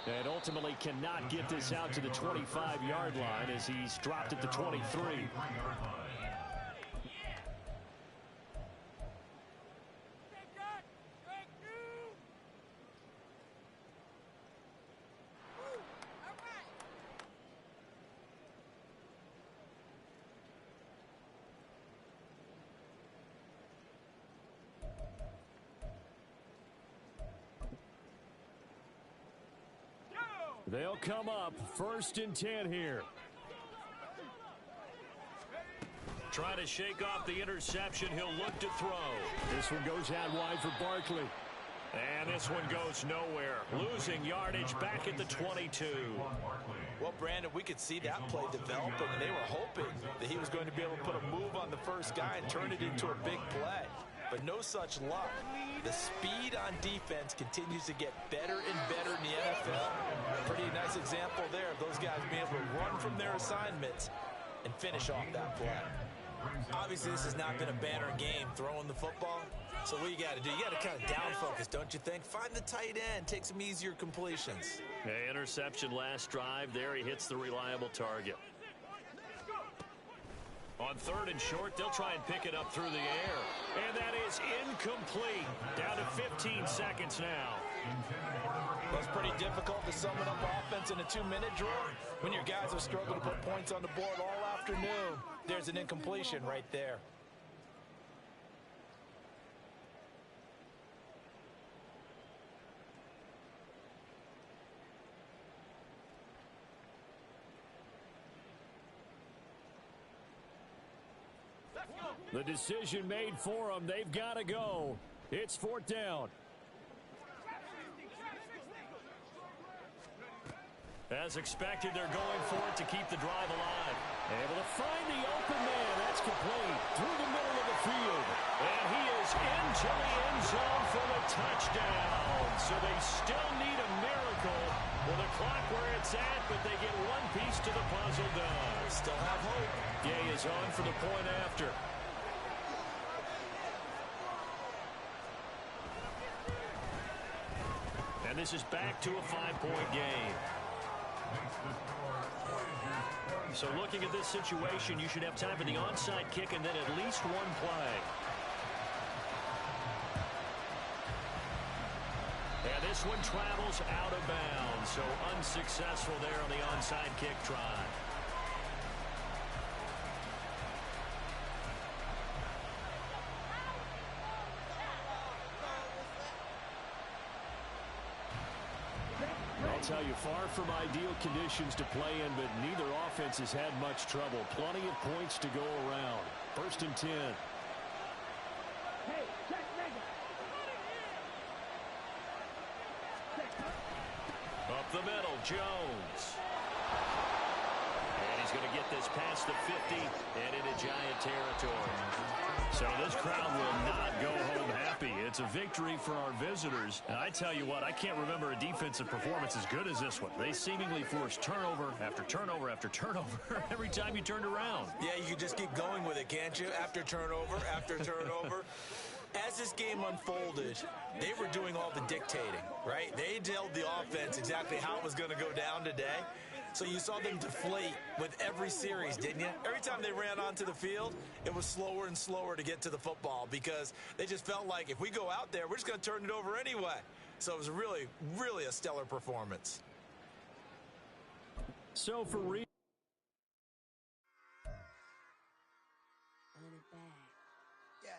And ultimately cannot get this out to the 25-yard line as he's dropped at the 23. They'll come up 1st and 10 here. Trying to shake off the interception. He'll look to throw. This one goes out wide for Barkley. And this one goes nowhere. Losing yardage back at the 22. Well, Brandon, we could see that play developing, and they were hoping that he was going to be able to put a move on the first guy and turn it into a big play. But no such luck. The speed on defense continues to get better and better in the NFL. A pretty nice example there of those guys being able to run from their assignments and finish off that play. Obviously, this has not been a banner game throwing the football. So what you got to do, you got to kind of down focus, don't you think? Find the tight end, take some easier completions. Interception last drive. There he hits the reliable target. On 3rd and short, they'll try and pick it up through the air. And that is incomplete. Down to 15 seconds now. Well, it's pretty difficult to sum it up offense in a 2-minute drill when your guys have struggled to put points on the board all afternoon. There's an incompletion right there. The decision made for them. They've got to go. It's 4th down. As expected, they're going for it to keep the drive alive. Able to find the open man. That's complete through the middle of the field. And he is into the end zone for the touchdown. So they still need a miracle with the clock where it's at, but they get one piece to the puzzle done. Still have hope. Gay is on for the point after. And this is back to a 5-point game. So looking at this situation, you should have time for the onside kick and then at least one play. And this one travels out of bounds, so unsuccessful there on the onside kick try. I'll tell you, far from ideal conditions to play in, but neither offense has had much trouble. Plenty of points to go around. 1st and 10. Hey, check mega. Up the middle, Jones. And he's going to get this past the 50 and into Giant territory. So this crowd will not go home happy. It's a victory for our visitors. And I tell you what, I can't remember a defensive performance as good as this one. They seemingly forced turnover after turnover after turnover every time you turned around. Yeah, you can just keep going with it, can't you? After turnover, after turnover. As this game unfolded, they were doing all the dictating, right? They told the offense exactly how it was going to go down today. So you saw them deflate with every series, didn't you? Every time they ran onto the field, it was slower and slower to get to the football because they just felt like if we go out there, we're just going to turn it over anyway. So it was really, really a stellar performance. So for real. Run it back. Yeah.